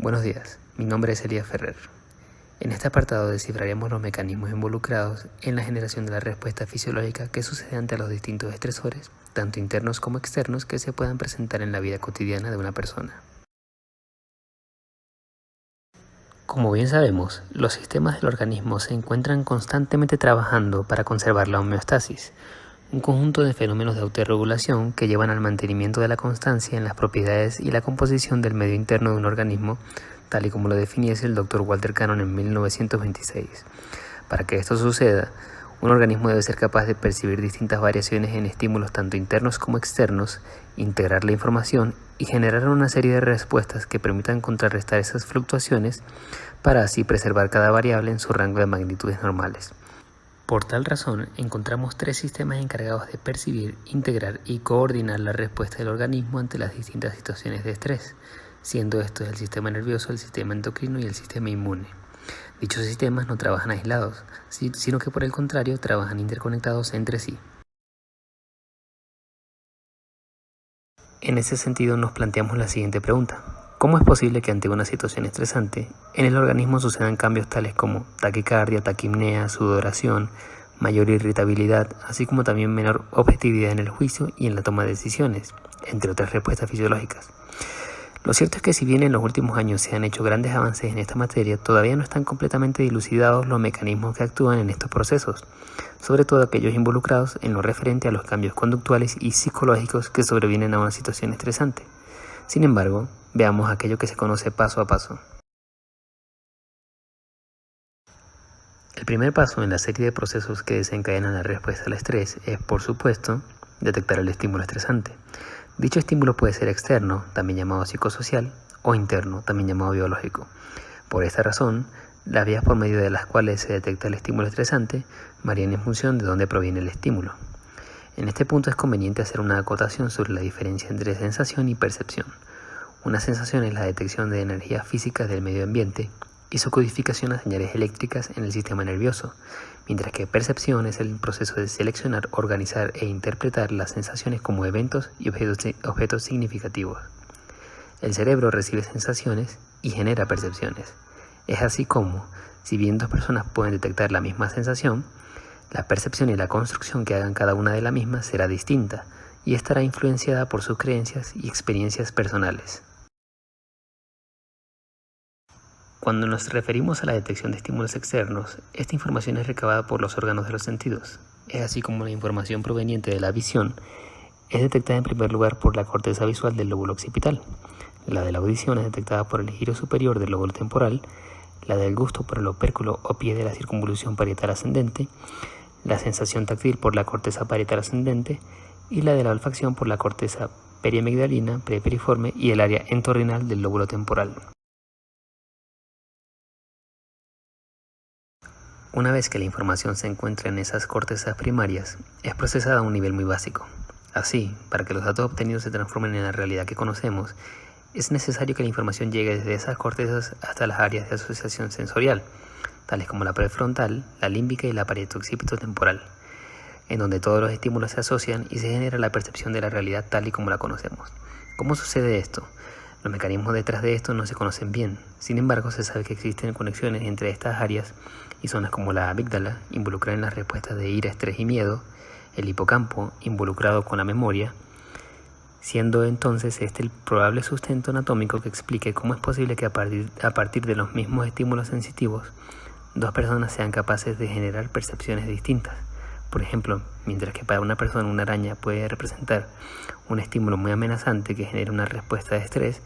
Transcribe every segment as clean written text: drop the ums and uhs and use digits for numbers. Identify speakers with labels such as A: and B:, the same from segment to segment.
A: Buenos días, mi nombre es Elías Ferrer. En este apartado descifraremos los mecanismos involucrados en la generación de la respuesta fisiológica que sucede ante los distintos estresores, tanto internos como externos, que se puedan presentar en la vida cotidiana de una persona. Como bien sabemos, los sistemas del organismo se encuentran constantemente trabajando para conservar la homeostasis, un conjunto de fenómenos de autorregulación que llevan al mantenimiento de la constancia en las propiedades y la composición del medio interno de un organismo, tal y como lo definiese el Dr. Walter Cannon en 1926. Para que esto suceda, un organismo debe ser capaz de percibir distintas variaciones en estímulos tanto internos como externos, integrar la información y generar una serie de respuestas que permitan contrarrestar esas fluctuaciones para así preservar cada variable en su rango de magnitudes normales. Por tal razón, encontramos tres sistemas encargados de percibir, integrar y coordinar la respuesta del organismo ante las distintas situaciones de estrés, siendo estos el sistema nervioso, el sistema endocrino y el sistema inmune. Dichos sistemas no trabajan aislados, sino que por el contrario trabajan interconectados entre sí. En ese sentido nos planteamos la siguiente pregunta: ¿cómo es posible que ante una situación estresante en el organismo sucedan cambios tales como taquicardia, taquipnea, sudoración, mayor irritabilidad, así como también menor objetividad en el juicio y en la toma de decisiones, entre otras respuestas fisiológicas? Lo cierto es que si bien en los últimos años se han hecho grandes avances en esta materia, todavía no están completamente dilucidados los mecanismos que actúan en estos procesos, sobre todo aquellos involucrados en lo referente a los cambios conductuales y psicológicos que sobrevienen a una situación estresante. Sin embargo, veamos aquello que se conoce paso a paso. El primer paso en la serie de procesos que desencadenan la respuesta al estrés es, por supuesto, detectar el estímulo estresante. Dicho estímulo puede ser externo, también llamado psicosocial, o interno, también llamado biológico. Por esta razón, las vías por medio de las cuales se detecta el estímulo estresante varían en función de dónde proviene el estímulo. En este punto es conveniente hacer una acotación sobre la diferencia entre sensación y percepción. Una sensación es la detección de energías físicas del medio ambiente y su codificación a señales eléctricas en el sistema nervioso, mientras que percepción es el proceso de seleccionar, organizar e interpretar las sensaciones como eventos y objetos significativos. El cerebro recibe sensaciones y genera percepciones. Es así como, si bien dos personas pueden detectar la misma sensación, la percepción y la construcción que hagan cada una de la misma será distinta y estará influenciada por sus creencias y experiencias personales. Cuando nos referimos a la detección de estímulos externos, esta información es recabada por los órganos de los sentidos. Es así como la información proveniente de la visión es detectada en primer lugar por la corteza visual del lóbulo occipital. La de la audición es detectada por el giro superior del lóbulo temporal, la del gusto por el opérculo o pie de la circunvolución parietal ascendente, la sensación táctil por la corteza parietal ascendente y la de la olfacción por la corteza periamigdalina, prepiriforme y el área entorrinal del lóbulo temporal. Una vez que la información se encuentra en esas cortezas primarias, es procesada a un nivel muy básico. Así, para que los datos obtenidos se transformen en la realidad que conocemos, es necesario que la información llegue desde esas cortezas hasta las áreas de asociación sensorial, tales como la prefrontal, la límbica y la pared occipitotemporal, en donde todos los estímulos se asocian y se genera la percepción de la realidad tal y como la conocemos. ¿Cómo sucede esto? Los mecanismos detrás de esto no se conocen bien, sin embargo se sabe que existen conexiones entre estas áreas y zonas como la amígdala, involucrada en las respuestas de ira, estrés y miedo, el hipocampo, involucrado con la memoria, siendo entonces este el probable sustento anatómico que explique cómo es posible que a partir de los mismos estímulos sensitivos, dos personas sean capaces de generar percepciones distintas. Por ejemplo, mientras que para una persona una araña puede representar un estímulo muy amenazante que genera una respuesta de estrés,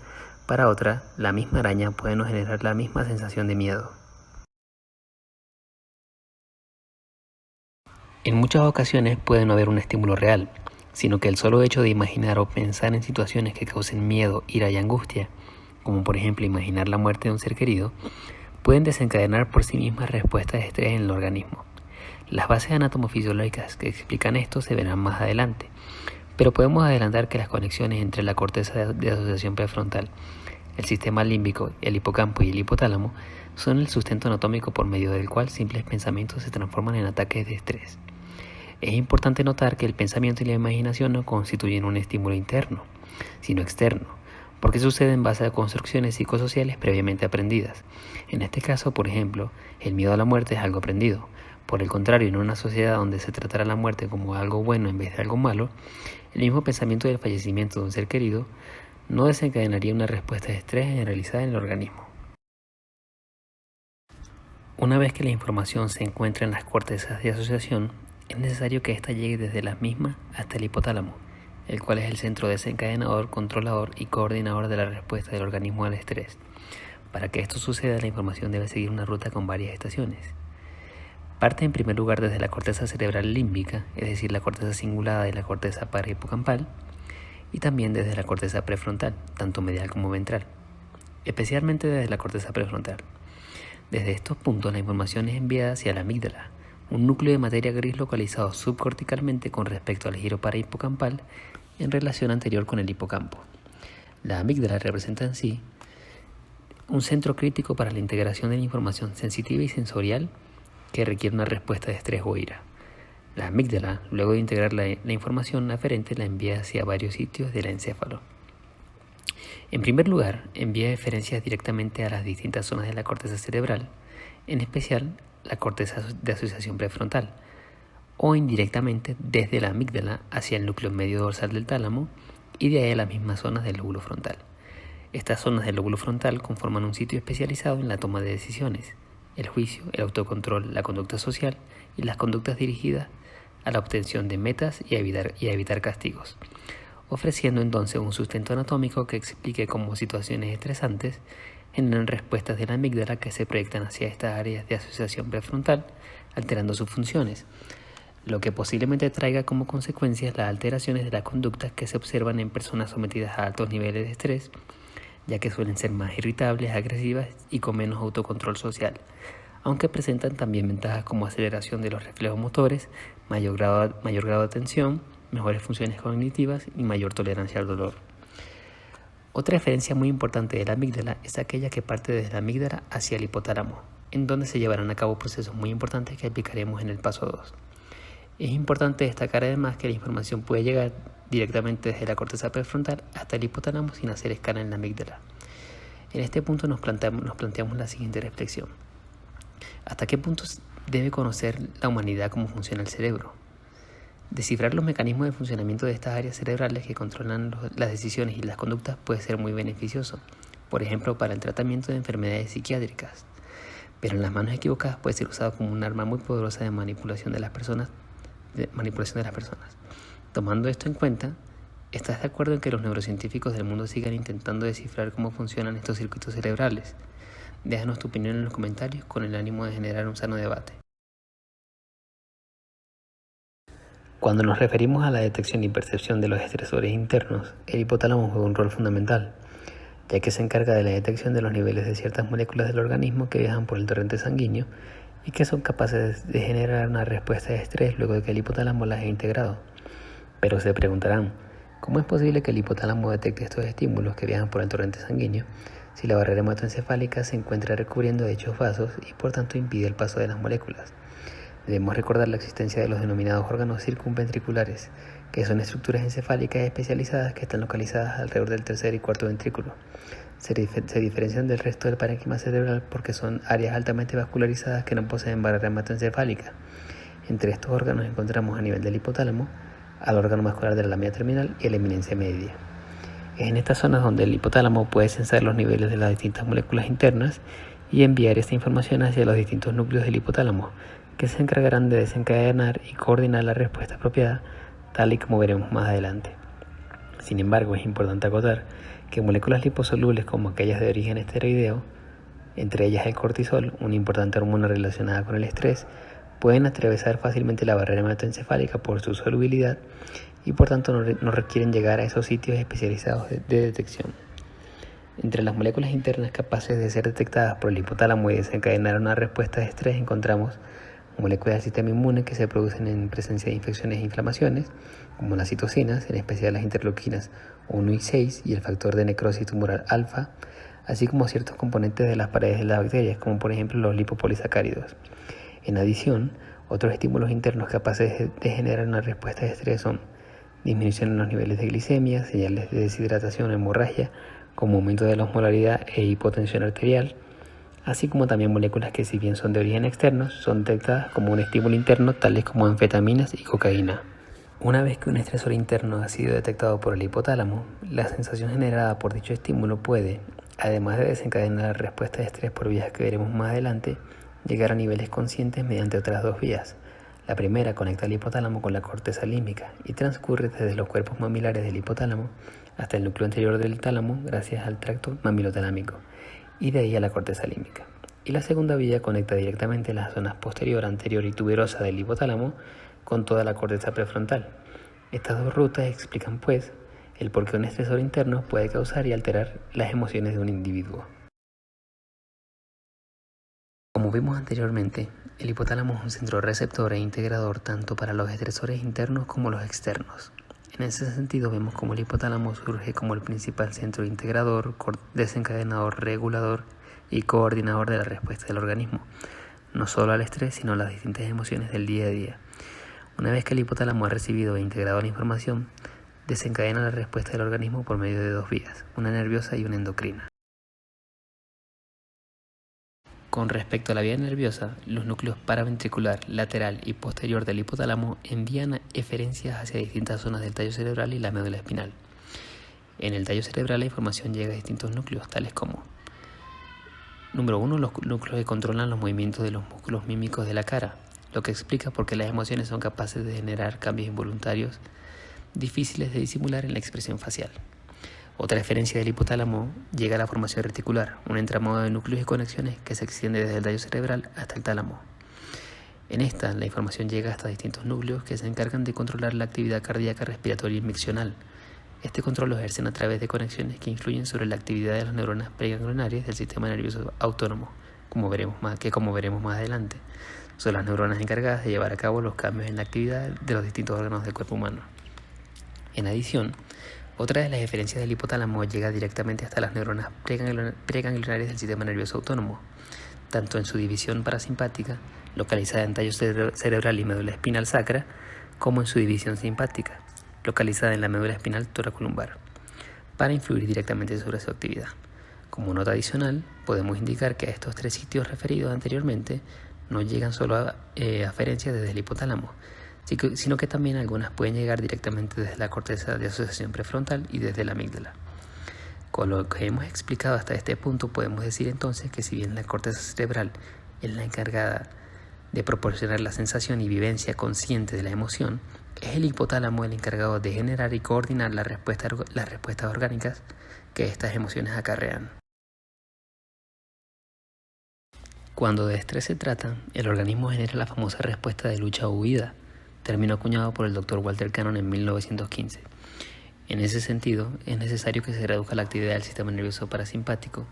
A: para otra, la misma araña puede no generar la misma sensación de miedo. En muchas ocasiones puede no haber un estímulo real, sino que el solo hecho de imaginar o pensar en situaciones que causen miedo, ira y angustia, como por ejemplo imaginar la muerte de un ser querido, pueden desencadenar por sí mismas respuestas de estrés en el organismo. Las bases anatomofisiológicas que explican esto se verán más adelante, pero podemos adelantar que las conexiones entre la corteza de asociación prefrontal, el sistema límbico, el hipocampo y el hipotálamo son el sustento anatómico por medio del cual simples pensamientos se transforman en ataques de estrés. Es importante notar que el pensamiento y la imaginación no constituyen un estímulo interno, sino externo, porque sucede en base a construcciones psicosociales previamente aprendidas. En este caso, por ejemplo, el miedo a la muerte es algo aprendido. Por el contrario, en una sociedad donde se tratara la muerte como algo bueno en vez de algo malo, el mismo pensamiento del fallecimiento de un ser querido no desencadenaría una respuesta de estrés generalizada en el organismo. Una vez que la información se encuentra en las cortezas de asociación, es necesario que ésta llegue desde las mismas hasta el hipotálamo, el cual es el centro desencadenador, controlador y coordinador de la respuesta del organismo al estrés. Para que esto suceda, la información debe seguir una ruta con varias estaciones. Parte en primer lugar desde la corteza cerebral límbica, es decir, la corteza cingulada de la corteza parahipocampal, y también desde la corteza prefrontal, tanto medial como ventral, especialmente desde la corteza prefrontal. Desde estos puntos la información es enviada hacia la amígdala, un núcleo de materia gris localizado subcorticalmente con respecto al giro parahipocampal en relación anterior con el hipocampo. La amígdala representa en sí un centro crítico para la integración de la información sensitiva y sensorial que requiere una respuesta de estrés o ira. La amígdala, luego de integrar la información aferente, la envía hacia varios sitios del encéfalo. En primer lugar, envía referencias directamente a las distintas zonas de la corteza cerebral, en especial la corteza de asociación prefrontal, o indirectamente desde la amígdala hacia el núcleo medio dorsal del tálamo y de ahí a las mismas zonas del lóbulo frontal. Estas zonas del lóbulo frontal conforman un sitio especializado en la toma de decisiones, el juicio, el autocontrol, la conducta social y las conductas dirigidas a la obtención de metas y a evitar castigos, ofreciendo entonces un sustento anatómico que explique cómo situaciones estresantes generan respuestas de la amígdala que se proyectan hacia estas áreas de asociación prefrontal, alterando sus funciones, lo que posiblemente traiga como consecuencias las alteraciones de las conductas que se observan en personas sometidas a altos niveles de estrés, ya que suelen ser más irritables, agresivas y con menos autocontrol social, aunque presentan también ventajas como aceleración de los reflejos motores, mayor grado de atención, mejores funciones cognitivas y mayor tolerancia al dolor. Otra referencia muy importante de la amígdala es aquella que parte desde la amígdala hacia el hipotálamo, en donde se llevarán a cabo procesos muy importantes que aplicaremos en el paso 2. Es importante destacar además que la información puede llegar directamente desde la corteza prefrontal hasta el hipotálamo sin hacer escala en la amígdala. En este punto nos planteamos la siguiente reflexión. ¿Hasta qué punto debe conocer la humanidad cómo funciona el cerebro? Descifrar los mecanismos de funcionamiento de estas áreas cerebrales que controlan las decisiones y las conductas puede ser muy beneficioso, por ejemplo para el tratamiento de enfermedades psiquiátricas, pero en las manos equivocadas puede ser usado como un arma muy poderosa de manipulación de las personas. Tomando esto en cuenta, ¿estás de acuerdo en que los neurocientíficos del mundo sigan intentando descifrar cómo funcionan estos circuitos cerebrales? Déjanos tu opinión en los comentarios con el ánimo de generar un sano debate. Cuando nos referimos a la detección y percepción de los estresores internos, el hipotálamo juega un rol fundamental, ya que se encarga de la detección de los niveles de ciertas moléculas del organismo que viajan por el torrente sanguíneo y que son capaces de generar una respuesta de estrés luego de que el hipotálamo las haya integrado. Pero se preguntarán, ¿cómo es posible que el hipotálamo detecte estos estímulos que viajan por el torrente sanguíneo si la barrera hematoencefálica se encuentra recubriendo dichos vasos y por tanto impide el paso de las moléculas? Debemos recordar la existencia de los denominados órganos circunventriculares, que son estructuras encefálicas especializadas que están localizadas alrededor del tercer y cuarto ventrículo. Se diferencian del resto del parénquima cerebral porque son áreas altamente vascularizadas que no poseen barrera hematoencefálica. Entre estos órganos encontramos a nivel del hipotálamo al órgano vascular de la lámina terminal y a la eminencia media. Es en estas zonas donde el hipotálamo puede censar los niveles de las distintas moléculas internas y enviar esta información hacia los distintos núcleos del hipotálamo, que se encargarán de desencadenar y coordinar la respuesta apropiada, tal y como veremos más adelante. Sin embargo, es importante acotar que moléculas liposolubles como aquellas de origen esteroideo, entre ellas el cortisol, una importante hormona relacionada con el estrés, pueden atravesar fácilmente la barrera hematoencefálica por su solubilidad y por tanto no requieren llegar a esos sitios especializados de detección. Entre las moléculas internas capaces de ser detectadas por el hipotálamo y desencadenar una respuesta de estrés encontramos moléculas del sistema inmune que se producen en presencia de infecciones e inflamaciones, como las citocinas, en especial las interleuquinas 1 y 6 y el factor de necrosis tumoral alfa, así como ciertos componentes de las paredes de las bacterias, como por ejemplo los lipopolisacáridos. En adición, otros estímulos internos capaces de generar una respuesta de estrés son disminución en los niveles de glicemia, señales de deshidratación o hemorragia, como aumento de la osmolaridad e hipotensión arterial, así como también moléculas que, si bien son de origen externo, son detectadas como un estímulo interno, tales como anfetaminas y cocaína. Una vez que un estresor interno ha sido detectado por el hipotálamo, la sensación generada por dicho estímulo puede, además de desencadenar la respuesta de estrés por vías que veremos más adelante, llegar a niveles conscientes mediante otras dos vías. La primera conecta el hipotálamo con la corteza límbica y transcurre desde los cuerpos mamilares del hipotálamo hasta el núcleo anterior del tálamo gracias al tracto mamilotalámico y de ahí a la corteza límbica. Y la segunda vía conecta directamente las zonas posterior, anterior y tuberosa del hipotálamo con toda la corteza prefrontal. Estas dos rutas explican, pues, el por qué un estresor interno puede causar y alterar las emociones de un individuo. Como vimos anteriormente, el hipotálamo es un centro receptor e integrador tanto para los estresores internos como los externos. En ese sentido, vemos cómo el hipotálamo surge como el principal centro integrador, desencadenador, regulador y coordinador de la respuesta del organismo, no solo al estrés, sino a las distintas emociones del día a día. Una vez que el hipotálamo ha recibido e integrado la información, desencadena la respuesta del organismo por medio de dos vías, una nerviosa y una endocrina. Con respecto a la vía nerviosa, los núcleos paraventricular, lateral y posterior del hipotálamo envían eferencias hacia distintas zonas del tallo cerebral y la médula espinal. En el tallo cerebral la información llega a distintos núcleos, tales como: número 1, los núcleos que controlan los movimientos de los músculos mímicos de la cara, lo que explica por qué las emociones son capaces de generar cambios involuntarios difíciles de disimular en la expresión facial. Otra eferencia del hipotálamo llega a la formación reticular, un entramado de núcleos y conexiones que se extiende desde el tallo cerebral hasta el tálamo. En esta, la información llega hasta distintos núcleos que se encargan de controlar la actividad cardíaca, respiratoria y miccional. Este control lo ejercen a través de conexiones que influyen sobre la actividad de las neuronas preganglionarias del sistema nervioso autónomo, como veremos más adelante. Son las neuronas encargadas de llevar a cabo los cambios en la actividad de los distintos órganos del cuerpo humano. En adición, otra de las eferencias del hipotálamo llega directamente hasta las neuronas preganglionarias del sistema nervioso autónomo, tanto en su división parasimpática, localizada en tallo cerebral y médula espinal sacra, como en su división simpática, localizada en la médula espinal toracolumbar, para influir directamente sobre su actividad. Como nota adicional, podemos indicar que a estos tres sitios referidos anteriormente no llegan solo a aferencias desde el hipotálamo, sino que también algunas pueden llegar directamente desde la corteza de asociación prefrontal y desde la amígdala. Con lo que hemos explicado hasta este punto, podemos decir entonces que si bien la corteza cerebral es la encargada de proporcionar la sensación y vivencia consciente de la emoción, es el hipotálamo el encargado de generar y coordinar las respuestas orgánicas que estas emociones acarrean. Cuando de estrés se trata, el organismo genera la famosa respuesta de lucha o huida, término acuñado por el Dr. Walter Cannon en 1915. En ese sentido, es necesario que se reduzca la actividad del sistema nervioso parasimpático,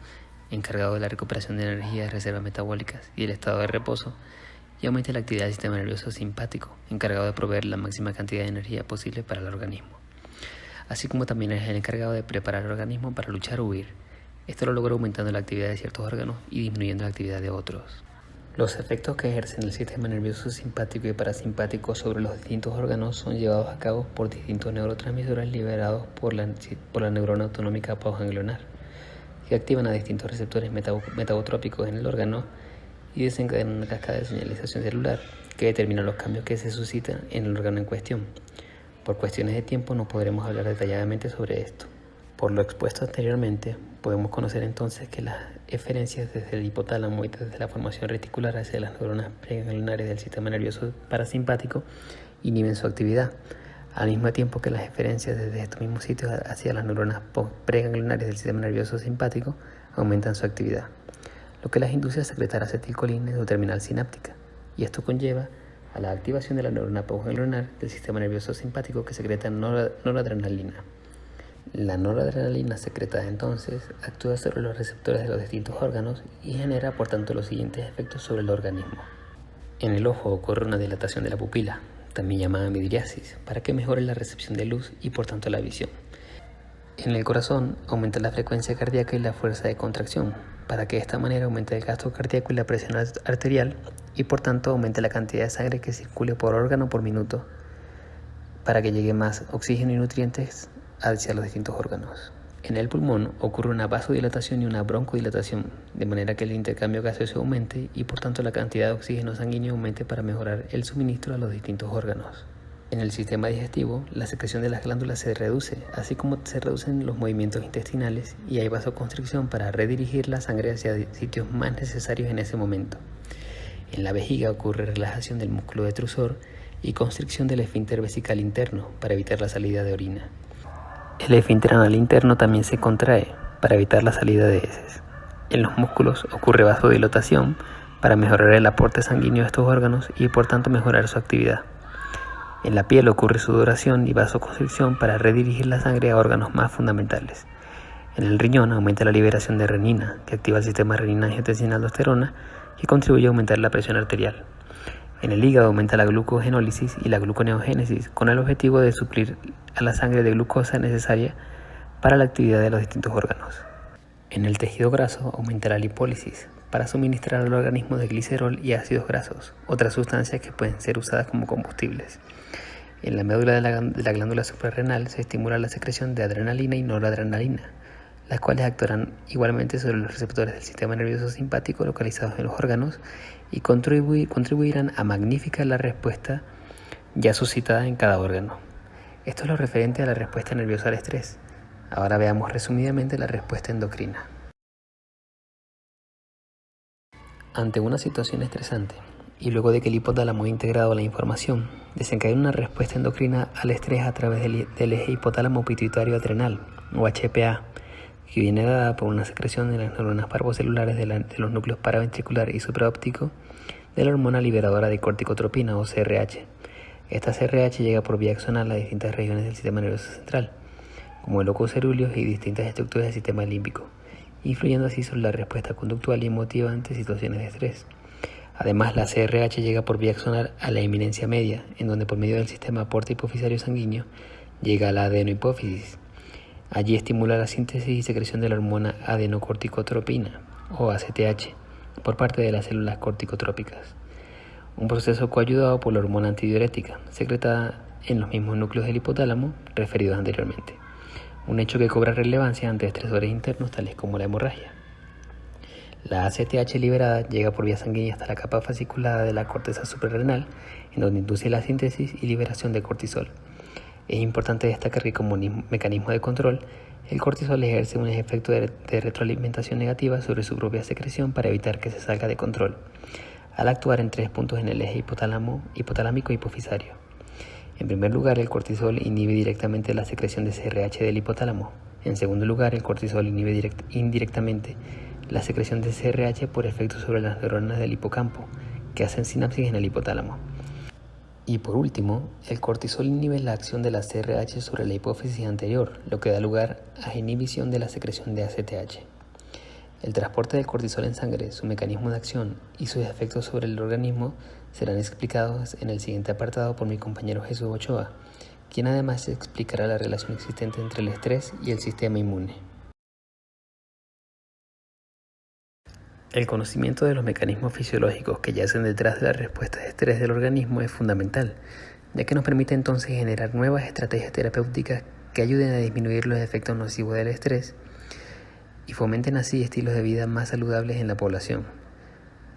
A: encargado de la recuperación de energía de reservas metabólicas y el estado de reposo, y aumente la actividad del sistema nervioso simpático, encargado de proveer la máxima cantidad de energía posible para el organismo. Así como también es el encargado de preparar el organismo para luchar o huir. Esto lo logra aumentando la actividad de ciertos órganos y disminuyendo la actividad de otros. Los efectos que ejercen el sistema nervioso simpático y parasimpático sobre los distintos órganos son llevados a cabo por distintos neurotransmisores liberados por la neurona autonómica postganglionar, que activan a distintos receptores metabotrópicos en el órgano y desencadenan una cascada de señalización celular que determina los cambios que se suscitan en el órgano en cuestión. Por cuestiones de tiempo no podremos hablar detalladamente sobre esto. Por lo expuesto anteriormente, podemos conocer entonces que las eferencias desde el hipotálamo y desde la formación reticular hacia las neuronas preganglionares del sistema nervioso parasimpático inhiben su actividad, al mismo tiempo que las eferencias desde estos mismos sitios hacia las neuronas preganglionares del sistema nervioso simpático aumentan su actividad, lo que las induce a secretar acetilcolina endoterminal sináptica, y esto conlleva a la activación de la neurona postganglionar del sistema nervioso simpático que secreta noradrenalina. La noradrenalina secretada entonces actúa sobre los receptores de los distintos órganos y genera por tanto los siguientes efectos sobre el organismo. En el ojo ocurre una dilatación de la pupila, también llamada midriasis, para que mejore la recepción de luz y por tanto la visión. En el corazón aumenta la frecuencia cardíaca y la fuerza de contracción, para que de esta manera aumente el gasto cardíaco y la presión arterial y por tanto aumente la cantidad de sangre que circule por órgano por minuto, para que llegue más oxígeno y nutrientes hacia los distintos órganos. En el pulmón ocurre una vasodilatación y una broncodilatación, de manera que el intercambio gaseoso aumente y por tanto la cantidad de oxígeno sanguíneo aumente para mejorar el suministro a los distintos órganos. En el sistema digestivo, la secreción de las glándulas se reduce, así como se reducen los movimientos intestinales y hay vasoconstricción para redirigir la sangre hacia sitios más necesarios en ese momento. En la vejiga ocurre relajación del músculo detrusor y constricción del esfínter vesical interno para evitar la salida de orina. El esfínter anal interno también se contrae para evitar la salida de heces. En los músculos ocurre vasodilatación para mejorar el aporte sanguíneo a estos órganos y por tanto mejorar su actividad. En la piel ocurre sudoración y vasoconstricción para redirigir la sangre a órganos más fundamentales. En el riñón aumenta la liberación de renina, que activa el sistema renina-angiotensina-aldosterona, que contribuye a aumentar la presión arterial. En el hígado aumenta la glucogenólisis y la gluconeogénesis con el objetivo de suplir a la sangre de glucosa necesaria para la actividad de los distintos órganos. En el tejido graso aumenta la lipólisis para suministrar al organismo de glicerol y ácidos grasos, otras sustancias que pueden ser usadas como combustibles. En la médula de la glándula suprarrenal se estimula la secreción de adrenalina y noradrenalina, las cuales actuarán igualmente sobre los receptores del sistema nervioso simpático localizados en los órganos y contribuirán a magnificar la respuesta ya suscitada en cada órgano. Esto es lo referente a la respuesta nerviosa al estrés. Ahora veamos resumidamente la respuesta endocrina. Ante una situación estresante y luego de que el hipotálamo ha integrado la información, desencadena una respuesta endocrina al estrés a través del eje hipotálamo pituitario adrenal, o HPA, que viene dada por una secreción de las neuronas parvocelulares de los núcleos paraventricular y supraóptico de la hormona liberadora de corticotropina o CRH. Esta CRH llega por vía axonal a distintas regiones del sistema nervioso central, como el locus ceruleus y distintas estructuras del sistema límbico, influyendo así sobre la respuesta conductual y emotiva ante situaciones de estrés. Además, la CRH llega por vía axonal a la eminencia media, en donde por medio del sistema aporte hipofisario sanguíneo llega a la adenohipófisis. Allí estimula la síntesis y secreción de la hormona adenocorticotropina, o ACTH, por parte de las células corticotrópicas. Un proceso coayudado por la hormona antidiurética, secretada en los mismos núcleos del hipotálamo referidos anteriormente. Un hecho que cobra relevancia ante estresores internos tales como la hemorragia. La ACTH liberada llega por vía sanguínea hasta la capa fasciculada de la corteza suprarrenal, en donde induce la síntesis y liberación de cortisol. Es importante destacar que como mecanismo de control, el cortisol ejerce un efecto de retroalimentación negativa sobre su propia secreción para evitar que se salga de control, al actuar en 3 puntos en el eje hipotalámico e hipofisario. En primer lugar, el cortisol inhibe directamente la secreción de CRH del hipotálamo. En segundo lugar, el cortisol inhibe indirectamente la secreción de CRH por efecto sobre las neuronas del hipocampo, que hacen sinapsis en el hipotálamo. Y por último, el cortisol inhibe la acción de la CRH sobre la hipófisis anterior, lo que da lugar a inhibición de la secreción de ACTH. El transporte del cortisol en sangre, su mecanismo de acción y sus efectos sobre el organismo serán explicados en el siguiente apartado por mi compañero Jesús Ochoa, quien además explicará la relación existente entre el estrés y el sistema inmune. El conocimiento de los mecanismos fisiológicos que yacen detrás de la respuesta de estrés del organismo es fundamental, ya que nos permite entonces generar nuevas estrategias terapéuticas que ayuden a disminuir los efectos nocivos del estrés y fomenten así estilos de vida más saludables en la población.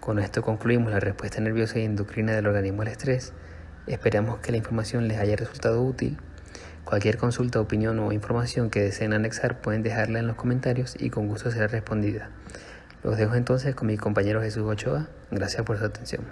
A: Con esto concluimos la respuesta nerviosa y endocrina del organismo al estrés. Esperamos que la información les haya resultado útil. Cualquier consulta, opinión o información que deseen anexar pueden dejarla en los comentarios y con gusto será respondida. Los dejo entonces con mi compañero Jesús Ochoa. Gracias por su atención.